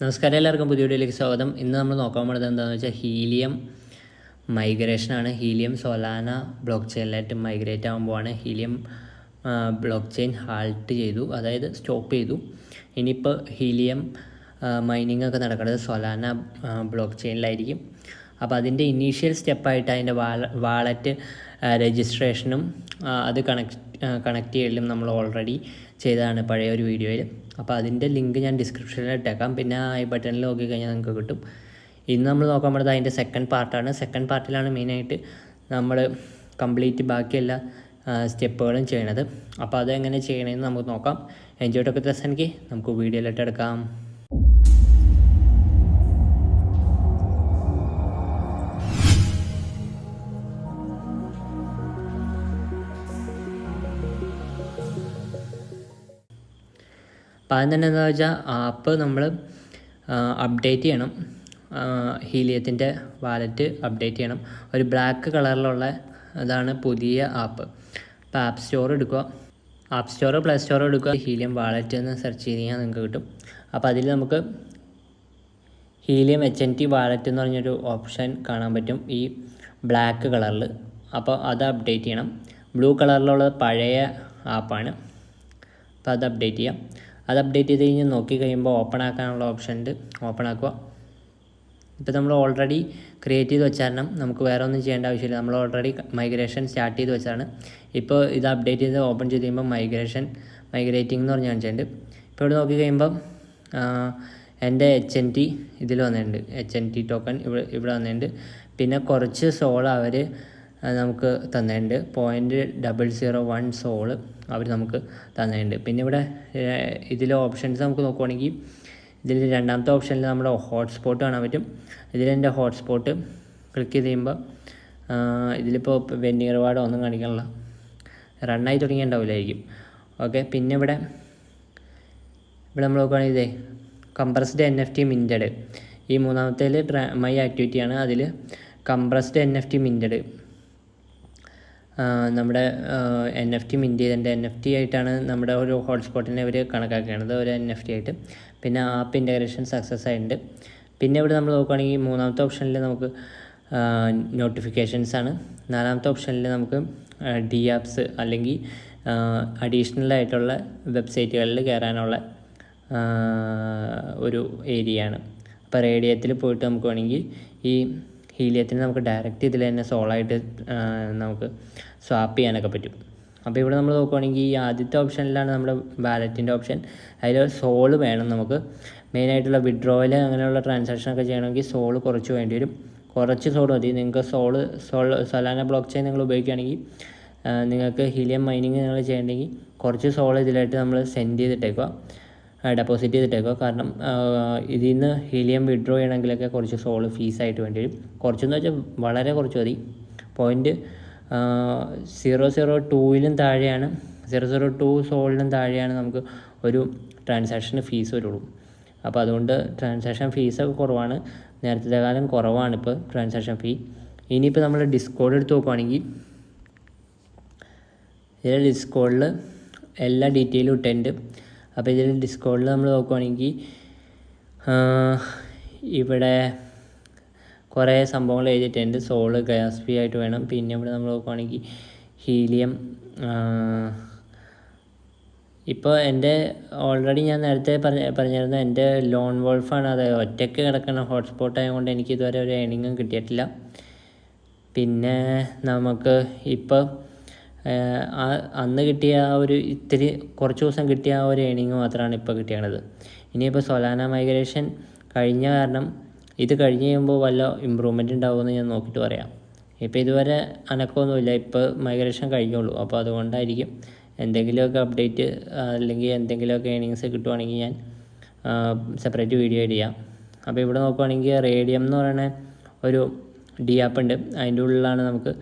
നമസ്കാരം, എല്ലാവർക്കും പുതിയ വീഡിയോയിലേക്ക് സ്വാഗതം. ഇന്ന് നമ്മൾ നോക്കാൻ പോകുന്നത് എന്താണെന്ന് വെച്ചാൽ ഹീലിയം മൈഗ്രേഷനാണ്. ഹീലിയം സൊലാന ബ്ലോക്ക് ചെയിനിലായിട്ട് മൈഗ്രേറ്റ് ആകുമ്പോഴാണ് ഹീലിയം ബ്ലോക്ക് ചെയിൻ ഹാൾട്ട് ചെയ്തു, അതായത് സ്റ്റോപ്പ് ചെയ്തു. ഇനിയിപ്പോൾ ഹീലിയം മൈനിങ് ഒക്കെ നടക്കുന്നത് സൊലാന ബ്ലോക്ക് ചെയിനിലായിരിക്കും. അപ്പോൾ അതിൻ്റെ ഇനീഷ്യൽ സ്റ്റെപ്പായിട്ട് അതിൻ്റെ വാളറ്റ് രജിസ്ട്രേഷനും അത് കണക്ട് ചെയ്യലും നമ്മൾ ഓൾറെഡി ചെയ്തതാണ് പഴയ ഒരു വീഡിയോയിൽ. അപ്പോൾ അതിൻ്റെ ലിങ്ക് ഞാൻ ഡിസ്ക്രിപ്ഷനിൽ ഇട്ടേക്കാം. പിന്നെ ഐ ബട്ടണിൽ നോക്കി കഴിഞ്ഞാൽ നിങ്ങൾക്ക് കിട്ടും. ഇന്ന് നമ്മൾ നോക്കാൻ പോകുന്നത് അതിൻ്റെ സെക്കൻഡ് പാർട്ടാണ്. സെക്കൻഡ് പാർട്ടിലാണ് മെയിനായിട്ട് നമ്മൾ കംപ്ലീറ്റ് ബാക്കിയെല്ലാ സ്റ്റെപ്പുകളും ചെയ്യണത്. അപ്പോൾ അതെങ്ങനെ ചെയ്യണമെന്ന് നമുക്ക് നോക്കാം. എൻജോയ് ഒക്കെ എനിക്ക് നമുക്ക് വീഡിയോയിലിട്ട് എടുക്കാം. അപ്പോൾ ആദ്യം തന്നെ എന്താണെന്ന് വെച്ചാൽ ആപ്പ് നമ്മൾ അപ്ഡേറ്റ് ചെയ്യണം. ഹീലിയത്തിൻ്റെ വാലറ്റ് അപ്ഡേറ്റ് ചെയ്യണം. ഒരു ബ്ലാക്ക് കളറിലുള്ള അതാണ് പുതിയ ആപ്പ്. അപ്പോൾ ആപ്പ് സ്റ്റോർ എടുക്കുക, ആപ്പ് സ്റ്റോറോ പ്ലേ സ്റ്റോറോ എടുക്കുക. ഹീലിയം വാലറ്റ് എന്ന് സെർച്ച് ചെയ്ത് കഴിഞ്ഞാൽ നിങ്ങൾക്ക് കിട്ടും. അപ്പോൾ അതിൽ നമുക്ക് ഹീലിയം HNT വാലറ്റ് എന്ന് പറഞ്ഞൊരു ഓപ്ഷൻ കാണാൻ പറ്റും ഈ ബ്ലാക്ക് കളറിൽ. അപ്പോൾ അത് അപ്ഡേറ്റ് ചെയ്യണം. ബ്ലൂ കളറിലുള്ളത് പഴയ ആപ്പാണ്. അപ്പോൾ അത് അപ്ഡേറ്റ് ചെയ്യാം. അത് അപ്ഡേറ്റ് ചെയ്ത് കഴിഞ്ഞ് നോക്കി കഴിയുമ്പോൾ ഓപ്പൺ ആക്കാനുള്ള ഓപ്ഷൻ ഉണ്ട്, ഓപ്പൺ ആക്കുക. ഇപ്പോൾ നമ്മൾ ഓൾറെഡി ക്രിയേറ്റ് ചെയ്ത് വെച്ചാരണം നമുക്ക് വേറെ ഒന്നും ചെയ്യേണ്ട ആവശ്യമില്ല. നമ്മൾ ഓൾറെഡി മൈഗ്രേഷൻ സ്റ്റാർട്ട് ചെയ്ത് വെച്ചാണ്. ഇപ്പോൾ ഇത് അപ്ഡേറ്റ് ചെയ്ത് ഓപ്പൺ ചെയ്ത് കഴിയുമ്പോൾ മൈഗ്രേറ്റിംഗ് എന്ന് പറഞ്ഞ് കാണിച്ചിട്ടുണ്ട്. ഇപ്പോൾ ഇവിടെ നോക്കി കഴിയുമ്പോൾ എൻ്റെ HNT ഇതിൽ വന്നിട്ടുണ്ട്. HNT ടോക്കൺ ഇവിടെ വന്നിട്ടുണ്ട്. പിന്നെ കുറച്ച് സോൾ അവർ നമുക്ക് തന്നിട്ടുണ്ട്. 0.001 സോള് അവർ നമുക്ക് തന്നിട്ടുണ്ട്. പിന്നെ ഇവിടെ ഇതിലെ ഓപ്ഷൻസ് നമുക്ക് നോക്കുവാണെങ്കിൽ ഇതിൽ രണ്ടാമത്തെ ഓപ്ഷനിൽ നമ്മുടെ ഹോട്ട്സ്പോട്ട് കാണാൻ പറ്റും. ഇതിലെൻ്റെ ഹോട്ട്സ്പോട്ട് ക്ലിക്ക് ചെയ്ത് കഴിയുമ്പോൾ ഇതിലിപ്പോൾ വെൻഡിങ് റിവാർഡോ ഒന്നും കാണിക്കാനുള്ള റണ്ണായി തുടങ്ങിയിട്ടുണ്ടാവില്ലായിരിക്കും. ഓക്കെ, പിന്നെ ഇവിടെ നമ്മൾ നോക്കുകയാണെങ്കിൽ ഇതേ കംപ്രസ്ഡ് NFT മിൻറ്റഡ്, ഈ മൂന്നാമത്തേൽ മൈ ആക്ടിവിറ്റിയാണ്. അതിൽ കംപ്രസ്ഡ് NFT മിൻറ്റഡ് നമ്മുടെ NFT മിൻറ്റ് ചെയ്തതിൻ്റെ NFT ആയിട്ടാണ് നമ്മുടെ ഒരു ഹോട്ട്സ്പോട്ടിനെ അവർ കണക്കാക്കുകയാണത്, ഒരു NFT ആയിട്ട്. പിന്നെ ആപ്പ് ഇൻ്റഗ്രേഷൻ സക്സസ് ആയിട്ടുണ്ട്. പിന്നെ ഇവിടെ നമ്മൾ നോക്കുകയാണെങ്കിൽ മൂന്നാമത്തെ ഓപ്ഷനിൽ നമുക്ക് നോട്ടിഫിക്കേഷൻസ് ആണ്. നാലാമത്തെ ഓപ്ഷനിൽ നമുക്ക് DApps അല്ലെങ്കിൽ അഡീഷണൽ ആയിട്ടുള്ള വെബ്സൈറ്റുകളിൽ കയറാനുള്ള ഒരു ഏരിയയാണ്. അപ്പോൾ റേഡിയത്തിൽ പോയിട്ട് നമുക്ക് വേണമെങ്കിൽ ഈ ഹീലിയത്തിന് നമുക്ക് ഡയറക്റ്റ് ഇതിൽ തന്നെ സോളായിട്ട് നമുക്ക് സ്വാപ്പ് ചെയ്യാനൊക്കെ പറ്റും. അപ്പോൾ ഇവിടെ നമ്മൾ നോക്കുകയാണെങ്കിൽ ഈ ആദ്യത്തെ ഓപ്ഷനിലാണ് നമ്മുടെ വാലറ്റിൻ്റെ ഓപ്ഷൻ. അതിൽ സോള് വേണം നമുക്ക്. മെയിനായിട്ടുള്ള വിഡ്രോവൽ അങ്ങനെയുള്ള ട്രാൻസാക്ഷനൊക്കെ ചെയ്യണമെങ്കിൽ സോള് കുറച്ച് വേണ്ടി വരും. കുറച്ച് സോൾ മതി. നിങ്ങൾക്ക് സൊലാന ബ്ലോക്ക് ചെയിൻ നിങ്ങൾ ഉപയോഗിക്കുകയാണെങ്കിൽ നിങ്ങൾക്ക് ഹീലിയം മൈനിങ് നിങ്ങൾ ചെയ്യണമെങ്കിൽ കുറച്ച് സോൾ ഇതിലായിട്ട് നമ്മൾ സെൻഡ് ചെയ്തിട്ടേക്കുക, ഡെപ്പോസിറ്റ് ചെയ്തിട്ടേക്കുക. കാരണം ഇതിൽ നിന്ന് ഹീലിയം വിഡ്രോ ചെയ്യണമെങ്കിലൊക്കെ കുറച്ച് സോൾ ഫീസായിട്ട് വേണ്ടി വരും. കുറച്ചെന്ന് വെച്ചാൽ വളരെ കുറച്ച് മതി. 0.002 താഴെയാണ്, 0.02 സോളിനും താഴെയാണ് നമുക്ക് ഒരു ട്രാൻസാക്ഷന് ഫീസ് വരുള്ളൂ. അപ്പോൾ അതുകൊണ്ട് ട്രാൻസാക്ഷൻ ഫീസൊക്കെ കുറവാണ്. നേരത്തെ കാലം കുറവാണ് ഇപ്പോൾ ട്രാൻസാക്ഷൻ ഫീ. ഇനിയിപ്പോൾ നമ്മൾ ഡിസ്കോഡ് എടുത്ത് നോക്കുകയാണെങ്കിൽ ഇതിൽ ഡിസ്കോഡിൽ എല്ലാ ഡീറ്റെയിലും ഇട്ടിട്ടുണ്ട്. അപ്പോൾ ഇതിൽ ഡിസ്കോഡിൽ നമ്മൾ നോക്കുകയാണെങ്കിൽ ഇവിടെ കുറേ സംഭവങ്ങൾ എഴുതിയിട്ടുണ്ട്. സോള് ഗ്യാസ് ഫീ ആയിട്ട് വേണം. പിന്നെ ഇവിടെ നമ്മൾ നോക്കുകയാണെങ്കിൽ ഹീലിയം ഇപ്പോൾ എൻ്റെ ഓൾറെഡി ഞാൻ നേരത്തെ പറഞ്ഞിരുന്ന എൻ്റെ ലോൺ വോൾഫാണ്. അത് ഒറ്റയ്ക്ക് കിടക്കുന്ന ഹോട്ട്സ്പോട്ട് ആയതുകൊണ്ട് എനിക്ക് ഇതുവരെ ഒരു ഏണിങ്ങും കിട്ടിയിട്ടില്ല. പിന്നെ നമുക്ക് ഇപ്പോൾ അന്ന് കിട്ടിയ ആ ഒരു ഇത്തിരി കുറച്ച് ദിവസം കിട്ടിയ ആ ഒരു ഏണിങ് മാത്രമാണ് ഇപ്പോൾ കിട്ടിയത്. ഇനിയിപ്പോൾ സൊലാന മൈഗ്രേഷൻ കഴിഞ്ഞ കാരണം ഇത് കഴിഞ്ഞ് കഴിയുമ്പോൾ വല്ല ഇമ്പ്രൂവ്മെൻറ്റ് ഉണ്ടാവുമെന്ന് ഞാൻ നോക്കിയിട്ട് പറയാം. ഇപ്പോൾ ഇതുവരെ അനക്കമൊന്നുമില്ല, ഇപ്പോൾ മൈഗ്രേഷൻ കഴിഞ്ഞുള്ളൂ. അപ്പോൾ അതുകൊണ്ടായിരിക്കും. എന്തെങ്കിലുമൊക്കെ അപ്ഡേറ്റ് അല്ലെങ്കിൽ എന്തെങ്കിലുമൊക്കെ ഏണിങ്സ് കിട്ടുവാണെങ്കിൽ ഞാൻ സെപ്പറേറ്റ് വീഡിയോ ചെയ്യാം. അപ്പോൾ ഇവിടെ നോക്കുവാണെങ്കിൽ റേഡിയം എന്ന് പറയുന്ന ഒരു DApp ഉണ്ട്. അതിൻ്റെ ഉള്ളിലാണ് നമുക്ക്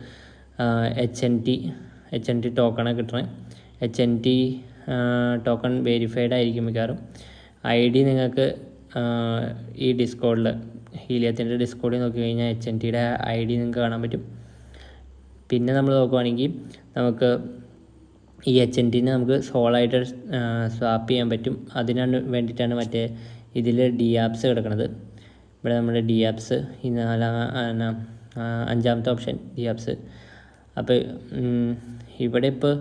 HNT ടോക്കണൊക്കെ കിട്ടണേ. HNT ടോക്കൺ വെരിഫൈഡ് ആയിരിക്കും മിക്കവാറും. ID നിങ്ങൾക്ക് ഈ ഡിസ്കോഡിൽ ഹീലിയത്തിൻ്റെ ഡിസ്കോഡിൽ നോക്കി കഴിഞ്ഞാൽ HNTയുടെ ID നിങ്ങൾക്ക് കാണാൻ പറ്റും. പിന്നെ നമ്മൾ നോക്കുവാണെങ്കിൽ നമുക്ക് ഈ HNTനെ നമുക്ക് സോളായിട്ട് സ്വാപ്പ് ചെയ്യാൻ പറ്റും. അതിനാണ് വേണ്ടിയിട്ടാണ് മറ്റേ ഇതിൽ ഡി ആപ്സ് കിടക്കുന്നത്. ഇവിടെ നമ്മുടെ ഡി ആപ്സ് ഈ അഞ്ചാമത്തെ ഓപ്ഷൻ ഡി ആപ്സ്. അപ്പോൾ ഇവിടെ ഇപ്പോൾ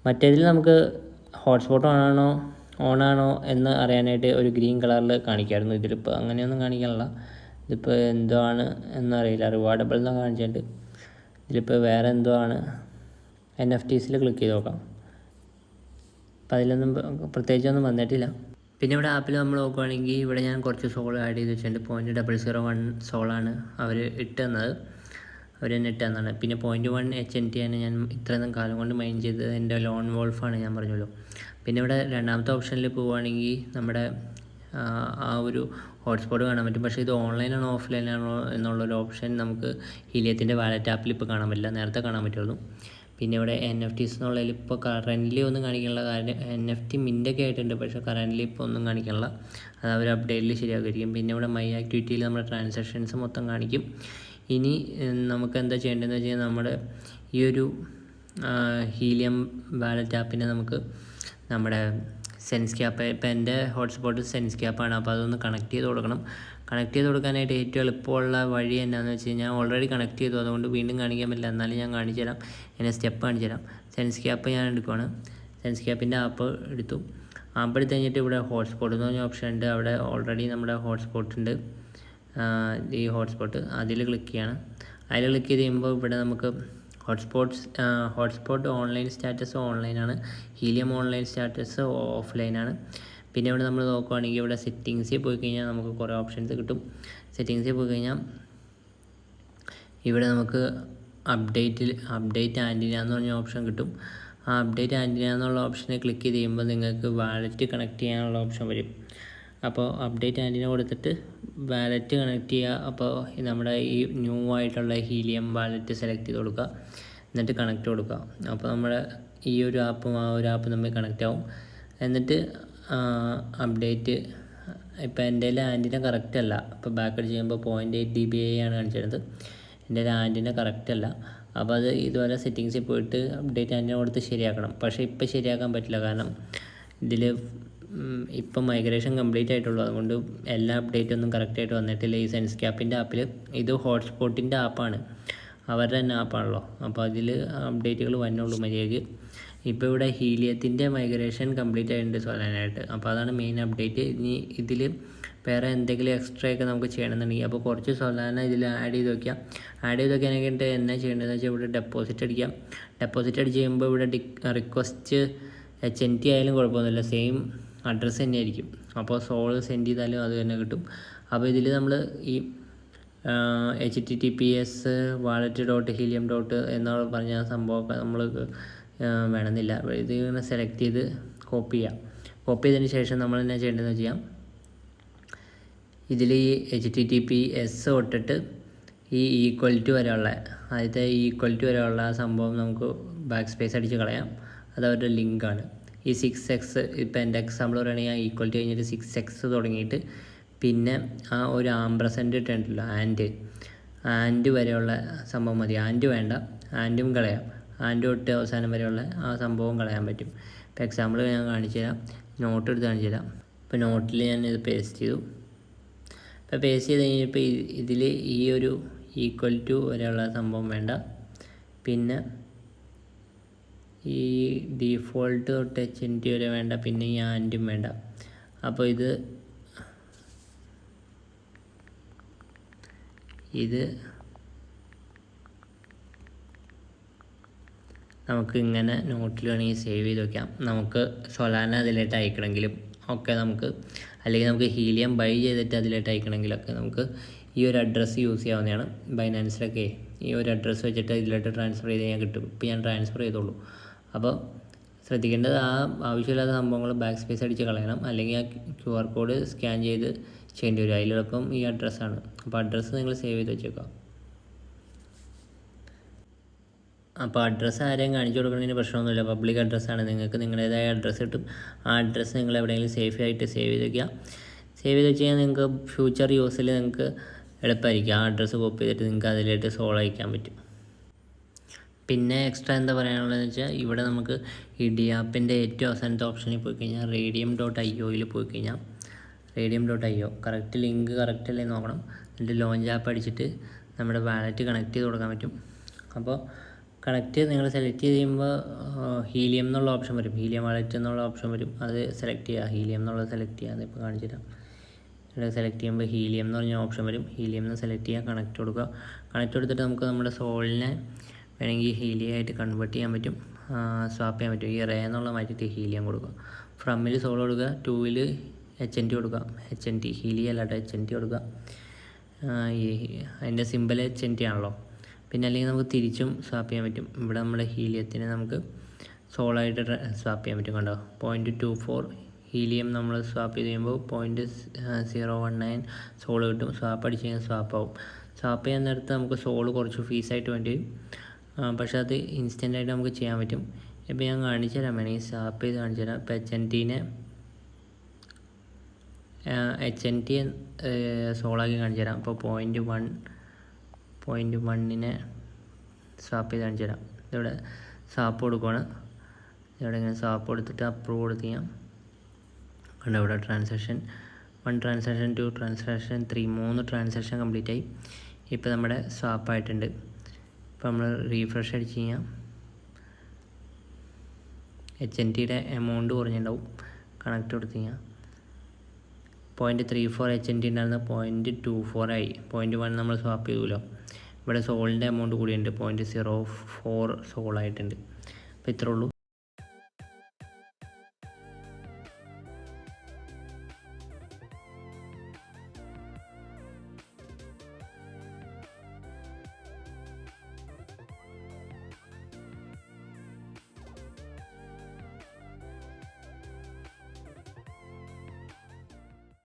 മറ്റേതിൽ നമുക്ക് ഹോട്ട്സ്പോട്ട് ഓണാണോ എന്ന് അറിയാനായിട്ട് ഒരു ഗ്രീൻ കളറിൽ കാണിക്കാമായിരുന്നു. ഇതിലിപ്പോൾ അങ്ങനെയൊന്നും കാണിക്കാനില്ല. ഇതിപ്പോൾ എന്തോ ആണ് എന്നറിയില്ല. റിവാർഡബിൾ എന്നൊക്കെ കാണിച്ചിട്ടുണ്ട്. ഇതിലിപ്പോൾ വേറെ എന്തോ ആണ്. NFTസിൽ ക്ലിക്ക് ചെയ്ത് നോക്കാം. അപ്പോൾ അതിലൊന്നും പ്രത്യേകിച്ചൊന്നും വന്നിട്ടില്ല. പിന്നെ ഇവിടെ ആപ്പിൽ നമ്മൾ നോക്കുകയാണെങ്കിൽ ഇവിടെ ഞാൻ കുറച്ച് സോൾ ആഡ് ചെയ്ത് വെച്ചിട്ടുണ്ട്. 0.001 സോളാണ് അവർ ഇട്ട് തന്നത്. അവർ തന്നെ ഇട്ട് തന്നതാണ്. പിന്നെ 0.1 HNT ആണ് ഞാൻ ഇത്രയും കാലം കൊണ്ട് മൈൻ ചെയ്തത്. എൻ്റെ ലോൺ വോൾഫാണ് ഞാൻ പറഞ്ഞല്ലോ. പിന്നെ ഇവിടെ രണ്ടാമത്തെ ഓപ്ഷനിൽ പോവുകയാണെങ്കിൽ നമ്മുടെ ആ ഒരു ഹോട്ട്സ്പോട്ട് കാണാൻ പറ്റും. പക്ഷേ ഇത് ഓൺലൈനാണോ ഓഫ്ലൈനാണോ എന്നുള്ളൊരു ഓപ്ഷൻ നമുക്ക് ഹീലിയത്തിൻ്റെ വാലറ്റ് ആപ്പിൽ ഇപ്പോൾ കാണാൻ പറ്റില്ല. നേരത്തെ കാണാൻ പറ്റുള്ളൂ. പിന്നെ ഇവിടെ NFTs എന്നുള്ളതിൽ ഇപ്പോൾ കറൻ്റ്ലി ഒന്നും കാണിക്കാനുള്ള കാര്യം NFT മിൻ്റൊക്കെ ആയിട്ടുണ്ട്. പക്ഷേ കറൻ്റ്ലി ഇപ്പോൾ ഒന്നും കാണിക്കാനുള്ള, അത് അവർ അപ്ഡേറ്റിൽ ശരിയാക്കുമായിരിക്കും. പിന്നെ ഇവിടെ മൈ ആക്ടിവിറ്റിയിൽ നമ്മുടെ ട്രാൻസാക്ഷൻസ് മൊത്തം കാണിക്കും. ഇനി നമുക്ക് എന്താ ചെയ്യേണ്ടതെന്ന് വെച്ച് കഴിഞ്ഞാൽ നമ്മുടെ ഈ ഒരു ഹീലിയം വാലറ്റ് ആപ്പിനെ നമുക്ക് നമ്മുടെ സെൻസ് ക്യാപ്പ്, ഇപ്പോൾ എൻ്റെ ഹോട്ട്സ്പോട്ട് സെൻസ് ക്യാപ്പാണ്. അപ്പോൾ അതൊന്ന് കണക്ട് ചെയ്ത് കൊടുക്കണം. കണക്ട് ചെയ്ത് കൊടുക്കാനായിട്ട് ഏറ്റവും എളുപ്പമുള്ള വഴി എന്നാന്ന് വെച്ച് കഴിഞ്ഞാൽ ഓൾറെഡി കണക്ട് ചെയ്തു, അതുകൊണ്ട് വീണ്ടും കാണിക്കാൻ പറ്റില്ല. എന്നാലും ഞാൻ കാണിച്ചു തരാം, എന്നെ സ്റ്റെപ്പ് കാണിച്ചു തരാം. സെൻസ് ക്യാപ്പ് ഞാൻ എടുക്കുവാണ്. സെൻസ് ക്യാപ്പിൻ്റെ ആപ്പ് എടുത്തു. ആപ്പ് എടുത്ത് കഴിഞ്ഞിട്ട് ഇവിടെ ഹോട്ട്സ്പോട്ട് എന്ന് പറഞ്ഞ ഓപ്ഷൻ ഉണ്ട്. അവിടെ ഓൾറെഡി നമ്മുടെ ഹോട്ട്സ്പോട്ട് ഉണ്ട്. ഈ ഹോട്ട്സ്പോട്ട് അതിൽ ക്ലിക്ക് ചെയ്യണം. അതിൽ ക്ലിക്ക് ചെയ്ത് കഴിയുമ്പോൾ ഇവിടെ നമുക്ക് ഹോട്ട്സ്പോട്ട് ഓൺലൈൻ സ്റ്റാറ്റസ് ഓൺലൈനാണ്, ഹീലിയം ഓൺലൈൻ സ്റ്റാറ്റസ് ഓഫ്ലൈനാണ്. പിന്നെ ഇവിടെ നമ്മൾ നോക്കുകയാണെങ്കിൽ ഇവിടെ സെറ്റിങ്സിൽ പോയി കഴിഞ്ഞാൽ നമുക്ക് കുറേ ഓപ്ഷൻസ് കിട്ടും. സെറ്റിങ്സിൽ പോയി കഴിഞ്ഞാൽ ഇവിടെ നമുക്ക് അപ്ഡേറ്റ് ആൻറ്റിന എന്ന് പറഞ്ഞ ഓപ്ഷൻ കിട്ടും. ആ അപ്ഡേറ്റ് ആൻറ്റിന എന്നുള്ള ഓപ്ഷനെ ക്ലിക്ക് ചെയ്ത് കഴിയുമ്പോൾ നിങ്ങൾക്ക് വാലറ്റ് കണക്ട് ചെയ്യാനുള്ള ഓപ്ഷൻ വരും. അപ്പോൾ അപ്ഡേറ്റ് ആൻറ്റിന കൊടുത്തിട്ട് വാലറ്റ് കണക്ട് ചെയ്യുക. അപ്പോൾ നമ്മുടെ ഈ ന്യൂ ആയിട്ടുള്ള ഹീലിയം വാലറ്റ് സെലക്ട് ചെയ്ത് കൊടുക്കുക, എന്നിട്ട് കണക്റ്റ് കൊടുക്കുക. അപ്പോൾ നമ്മുടെ ഈ ഒരു ആപ്പും ആ ഒരു ആപ്പും തമ്മിൽ കണക്റ്റ് ആവും. എന്നിട്ട് അപ്ഡേറ്റ്, ഇപ്പോൾ എൻ്റെ ആൻറ്റിന കറക്റ്റ് അല്ല. ഇപ്പോൾ ബാക്ക് അടിച്ച് ചെയ്യുമ്പോൾ 0.8 dBi ആണ് കാണിച്ചിരുന്നത്. എൻ്റെ ആൻറ്റിന കറക്റ്റ് അല്ല. അപ്പോൾ അത് ഇതുപോലെ സെറ്റിങ്സിൽ പോയിട്ട് അപ്ഡേറ്റ് ആൻറ്റിന കൊടുത്ത് ശരിയാക്കണം. പക്ഷേ ഇപ്പോൾ ശരിയാക്കാൻ പറ്റില്ല, കാരണം ഇതിൽ ഇപ്പം മൈഗ്രേഷൻ കംപ്ലീറ്റ് ആയിട്ടുള്ളൂ. അതുകൊണ്ട് എല്ലാ അപ്ഡേറ്റൊന്നും കറക്റ്റായിട്ട് വന്നിട്ടില്ല. ഈ സെൻസ് ക്യാപ്പിൻ്റെ ആപ്പിൽ ഇത് ഹോട്ട്സ്പോട്ടിൻ്റെ ആപ്പാണ്, അവരുടെ തന്നെ ആപ്പാണല്ലോ. അപ്പോൾ അതിൽ അപ്ഡേറ്റുകൾ വന്നുള്ളൂ മര്യാദയ്ക്ക്. ഇപ്പോൾ ഇവിടെ ഹീലിയത്തിൻ്റെ മൈഗ്രേഷൻ കംപ്ലീറ്റ് ആയിട്ടുണ്ട് സൊലാനയായിട്ട്. അപ്പോൾ അതാണ് മെയിൻ അപ്ഡേറ്റ്. ഇനി ഇതിൽ വേറെ എന്തെങ്കിലും എക്സ്ട്രാ ഒക്കെ നമുക്ക് ചെയ്യണമെന്നുണ്ടെങ്കിൽ അപ്പോൾ കുറച്ച് സൊലാന ഇതിൽ ആഡ് ചെയ്ത് വെക്കാനായിട്ട് എന്നാ ചെയ്യേണ്ടതെന്ന് വെച്ചാൽ ഇവിടെ ഡെപ്പോസിറ്റ് അടിക്കാം. ഡെപ്പോസിറ്റ് അടിച്ച് കഴിയുമ്പോൾ ഇവിടെ റിക്വസ്റ്റ് HNT ആയാലും കുഴപ്പമൊന്നുമില്ല, സെയിം അഡ്രസ്സ് തന്നെയായിരിക്കും. അപ്പോൾ സോൾ സെൻഡ് ചെയ്താലും അത് തന്നെ കിട്ടും. അപ്പോൾ ഇതിൽ നമ്മൾ ഈ HTTPS wallet.helium എന്നുള്ള പറഞ്ഞ സംഭവമൊക്കെ നമ്മൾ വേണമെന്നില്ല. ഇത് ഇങ്ങനെ സെലക്ട് ചെയ്ത് കോപ്പി ചെയ്തതിന് ശേഷം നമ്മൾ എന്നാ ചെയ്യേണ്ടതെന്ന് വെച്ചാൽ ഇതിൽ ഈ HTTPS തൊട്ടിട്ട് ഈ ഈക്വൽ ടു വരെയുള്ള ആദ്യത്തെ ഈക്വൽ ടു വരെയുള്ള സംഭവം നമുക്ക് ബാക്ക് സ്പേസ് അടിച്ച് കളയാം. അത് അവരുടെ ലിങ്കാണ്. ഈ 6x, ഇപ്പോൾ എൻ്റെ എക്സാമ്പിൾ പറയുകയാണെങ്കിൽ ആ ഈക്വൽ ടു കഴിഞ്ഞിട്ട് 6x തുടങ്ങിയിട്ട് പിന്നെ ആ ഒരു ആംബ്രസൻ്റ് ഇട്ടുണ്ടല്ലോ, ആൻഡ് വരെയുള്ള സംഭവം മതി. ആൻഡ് വേണ്ട, ആൻഡും കളയാം. ആൻഡ് തൊട്ട് അവസാനം വരെയുള്ള ആ സംഭവം കളയാൻ പറ്റും. ഇപ്പോൾ എക്സാമ്പിൾ ഞാൻ കാണിച്ചു തരാം, നോട്ട് എടുത്ത് കാണിച്ചു തരാം. ഇപ്പോൾ നോട്ടിൽ ഞാൻ ഇത് പേസ്റ്റ് ചെയ്തു. ഇപ്പോൾ പേസ്റ്റ് ചെയ്ത് കഴിഞ്ഞപ്പോൾ ഇതിൽ ഈ ഒരു ഈക്വൽ ടു വരെയുള്ള സംഭവം വേണ്ട, പിന്നെ ഈ ഡീഫോൾട്ട് തൊട്ട് HNT വരെ വേണ്ട, പിന്നെ ഈ ആൻഡും വേണ്ട. അപ്പോൾ ഇത് നമുക്ക് ഇങ്ങനെ നോട്ടിൽ വേണമെങ്കിൽ സേവ് ചെയ്ത് വയ്ക്കാം. നമുക്ക് സൊലാന അതിലേട്ട് അയക്കണമെങ്കിലും ഒക്കെ നമുക്ക്, അല്ലെങ്കിൽ നമുക്ക് ഹീലിയം ബൈ ചെയ്തിട്ട് അതിലേട്ട് അയക്കണമെങ്കിലൊക്കെ നമുക്ക് ഈ ഒരു അഡ്രസ്സ് യൂസ് ചെയ്യാവുന്നതാണ്. ബൈനാൻസിലൊക്കെ ഈ ഒരു അഡ്രസ്സ് വെച്ചിട്ട് ഇതിലോട്ട് ട്രാൻസ്ഫർ ചെയ്ത് കഴിഞ്ഞാൽ കിട്ടും. ഇപ്പോൾ ഞാൻ ട്രാൻസ്ഫർ ചെയ്തോളൂ. അപ്പോൾ ശ്രദ്ധിക്കേണ്ടത് ആ ആവശ്യമില്ലാത്ത സംഭവങ്ങൾ ബാക്ക് സ്പേസ് അടിച്ച് കളയണം, അല്ലെങ്കിൽ ആ QR കോഡ് സ്കാൻ ചെയ്ത് ചെയ്യേണ്ടി വരും. അതിലൊപ്പം ഈ അഡ്രസ്സാണ്. അപ്പോൾ അഡ്രസ്സ് നിങ്ങൾ സേവ് ചെയ്ത് വെച്ചേക്കാം. അപ്പോൾ അഡ്രസ്സ് ആരെയും കാണിച്ചു കൊടുക്കുന്നതിന് പ്രശ്നമൊന്നുമില്ല, പബ്ലിക് അഡ്രസ്സാണ്. നിങ്ങൾക്ക് നിങ്ങളുടേതായ അഡ്രസ്സ് കിട്ടും. ആ അഡ്രസ്സ് നിങ്ങൾ എവിടെയെങ്കിലും സേഫ് ആയിട്ട് സേവ് ചെയ്ത് വയ്ക്കുക. സേവ് ചെയ്ത് വെച്ച് കഴിഞ്ഞാൽ നിങ്ങൾക്ക് ഫ്യൂച്ചർ യൂസിൽ നിങ്ങൾക്ക് എളുപ്പമായിരിക്കും. ആ അഡ്രസ്സ് കോപ്പി ചെയ്തിട്ട് നിങ്ങൾക്ക് അതിലേക്ക് സോൾവ് അയക്കാൻ പറ്റും. പിന്നെ എക്സ്ട്രാ എന്താ പറയാനുള്ളതെന്ന് വെച്ചാൽ ഇവിടെ നമുക്ക് ഈ ഡി ആപ്പിൻ്റെ ഏറ്റവും അവസാനത്തെ ഓപ്ഷനിൽ പോയി കഴിഞ്ഞാൽ radium.ioയിൽ പോയി കഴിഞ്ഞാൽ radium.io കറക്റ്റ് ലിങ്ക് കറക്റ്റ് അല്ലേ നോക്കണം. എന്നിട്ട് ലോഞ്ച് ആപ്പ് അടിച്ചിട്ട് നമ്മുടെ വാലറ്റ് കണക്ട് ചെയ്ത് കൊടുക്കാൻ പറ്റും. അപ്പോൾ കണക്റ്റ് നിങ്ങൾ സെലക്ട് ചെയ്യുമ്പോൾ ഹീലിയം എന്നുള്ള ഓപ്ഷൻ വരും, ഹീലിയം വാലറ്റ് എന്നുള്ള ഓപ്ഷൻ വരും. അത് സെലക്ട് ചെയ്യുക, ഹീലിയം എന്നുള്ളത് സെലക്ട് ചെയ്യുക. അതിപ്പോൾ കാണിച്ചു തരാം. ഇവിടെ സെലക്ട് ചെയ്യുമ്പോൾ ഹീലിയം എന്ന് പറഞ്ഞ ഓപ്ഷൻ വരും. ഹീലിയം എന്ന് സെലക്ട് ചെയ്യുക, കണക്റ്റ് കൊടുക്കുക. കണക്റ്റ് കൊടുത്തിട്ട് നമുക്ക് നമ്മുടെ സോളിനെ വേണമെങ്കിൽ ഹീലിയമായിട്ട് കൺവേർട്ട് ചെയ്യാൻ പറ്റും, സ്വാപ്പ് ചെയ്യാൻ പറ്റും. ഈ റേ എന്നുള്ള മാറ്റിയിട്ട് ഹീലിയം കൊടുക്കുക. ഫ്രമ്മിൽ സോൾ കൊടുക്കുക, 2ൽ HNT കൊടുക്കുക. HNT ഹീലിയ അല്ലാട്ടോ, HNT കൊടുക്കുക. ഈ അതിൻ്റെ സിമ്പിൾ HNT ആണല്ലോ. പിന്നെ അല്ലെങ്കിൽ നമുക്ക് തിരിച്ചും സ്വാപ്പ് ചെയ്യാൻ പറ്റും. ഇവിടെ നമ്മുടെ ഹീലിയത്തിന് നമുക്ക് സോളായിട്ട് സ്വാപ്പ് ചെയ്യാൻ പറ്റും. കണ്ടോ 0.24 ഹീലിയം നമ്മൾ സ്വാപ്പ് ചെയ്ത് കഴിയുമ്പോൾ 0.019 സോൾ കിട്ടും. സ്വാപ്പ് അടിച്ച് കഴിഞ്ഞാൽ സ്വാപ്പ് ആവും. സ്വാപ്പ് ചെയ്യാൻ നേരത്ത് നമുക്ക് സോൾ കുറച്ച് ഫീസായിട്ട് വേണ്ടി വരും, പക്ഷേ അത് ഇൻസ്റ്റൻ്റായിട്ട് നമുക്ക് ചെയ്യാൻ പറ്റും. ഇപ്പോൾ ഞാൻ കാണിച്ചു തരാം, വേണമെങ്കിൽ സ്വാപ്പ് ചെയ്ത് കാണിച്ചു തരാം. ഇപ്പോൾ HNT സോളാക്കി കാണിച്ചു തരാം. അപ്പോൾ 0.1നെ സ്വാപ്പ് ചെയ്ത് കാണിച്ചു തരാം. ഇവിടെ സ്വാപ്പ് കൊടുക്കുകയാണ്. ഇവിടെ ഇങ്ങനെ സ്വാപ്പ് കൊടുത്തിട്ട് അപ്രൂവ് കൊടുത്ത് ചെയ്യാം. കണ്ടോ ഇവിടെ transaction 1, transaction 2, transaction 3 3 transaction complete ആയി. ഇപ്പോൾ നമ്മുടെ സ്വാപ്പ് ആയിട്ടുണ്ട്. ഇപ്പോൾ നമ്മൾ റീഫ്രഷ് അടിച്ച് ചെയ്യാം. HNTയുടെ എമൗണ്ട് കുറഞ്ഞിട്ടുണ്ടാവും. കണക്ട് കൊടുത്ത് ചെയ്യാം. 0.34 HNT ഉണ്ടായിരുന്ന 0.24 ആയി. 0.1 നമ്മൾ സ്വാപ്പ് ചെയ്തുല്ലോ. ഇവിടെ സോളിൻ്റെ എമൗണ്ട് കൂടിയുണ്ട്, 0.04 സോളായിട്ടുണ്ട്. അപ്പോൾ ഇത്രേ ഉള്ളൂ.